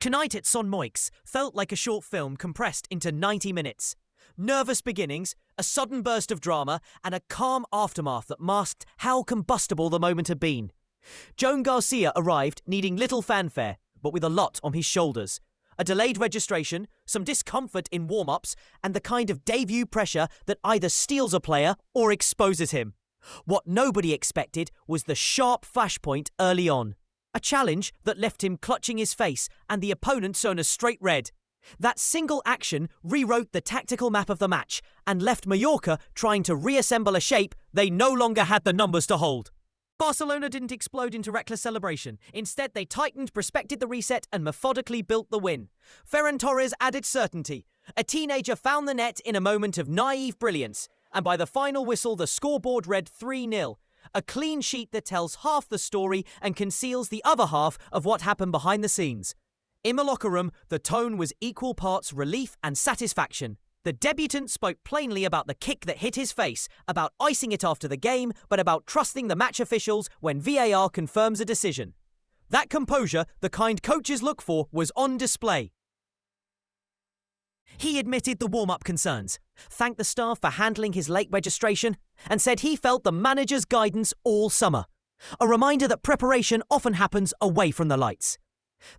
Tonight at Moix felt like a short film compressed into 90 minutes. Nervous beginnings, a sudden burst of drama, and a calm aftermath that masked how combustible the moment had been. Joan Garcia arrived needing little fanfare, but with a lot on his shoulders. A delayed registration, some discomfort in warm-ups, and the kind of debut pressure that either steals a player or exposes him. What nobody expected was the sharp flashpoint early on. A challenge that left him clutching his face and the opponent shown a straight red. That single action rewrote the tactical map of the match and left Mallorca trying to reassemble a shape they no longer had the numbers to hold. Barcelona didn't explode into reckless celebration. Instead, they tightened, respected the reset, and methodically built the win. Ferran Torres added certainty. A teenager found the net in a moment of naive brilliance, and by the final whistle, the scoreboard read 3-0. A clean sheet that tells half the story and conceals the other half of what happened behind the scenes. In the locker room, the tone was equal parts relief and satisfaction. The debutant spoke plainly about the kick that hit his face, about icing it after the game, but about trusting the match officials when VAR confirms a decision. That composure, the kind coaches look for, was on display. He admitted the warm-up concerns, thanked the staff for handling his late registration, and said he felt the manager's guidance all summer. A reminder that preparation often happens away from the lights.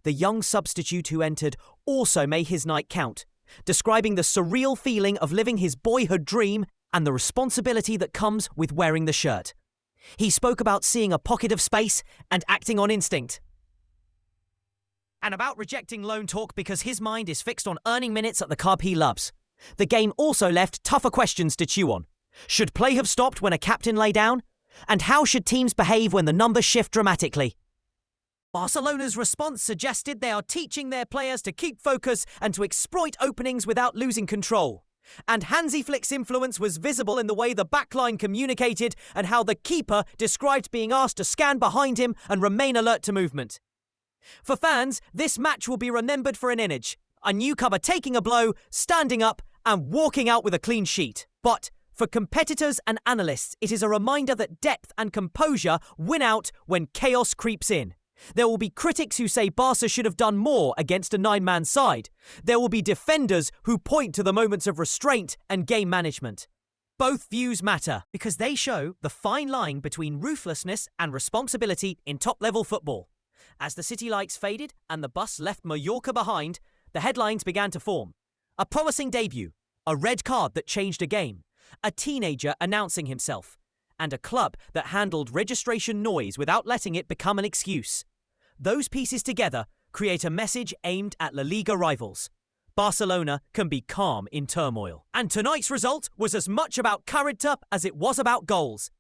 The young substitute who entered also made his night count, describing the surreal feeling of living his boyhood dream and the responsibility that comes with wearing the shirt. He spoke about seeing a pocket of space and acting on instinct. And about rejecting loan talk because his mind is fixed on earning minutes at the club he loves. The game also left tougher questions to chew on. Should play have stopped when a captain lay down? And how should teams behave when the numbers shift dramatically? Barcelona's response suggested they are teaching their players to keep focus and to exploit openings without losing control. And Hansi Flick's influence was visible in the way the backline communicated and how the keeper described being asked to scan behind him and remain alert to movement. For fans, this match will be remembered for an image. A newcomer taking a blow, standing up, and walking out with a clean sheet. But for competitors and analysts, it is a reminder that depth and composure win out when chaos creeps in. There will be critics who say Barca should have done more against a 9-man side. There will be defenders who point to the moments of restraint and game management. Both views matter because they show the fine line between ruthlessness and responsibility in top-level football. As the city lights faded and the bus left Mallorca behind, the headlines began to form. A promising debut, a red card that changed a game, a teenager announcing himself, and a club that handled registration noise without letting it become an excuse. Those pieces together create a message aimed at La Liga rivals. Barcelona can be calm in turmoil. And tonight's result was as much about character as it was about goals.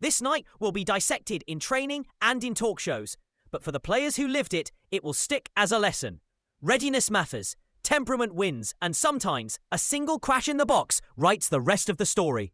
This night will be dissected in training and in talk shows. But for the players who lived it, it will stick as a lesson. Readiness matters, temperament wins, and sometimes a single crash in the box writes the rest of the story.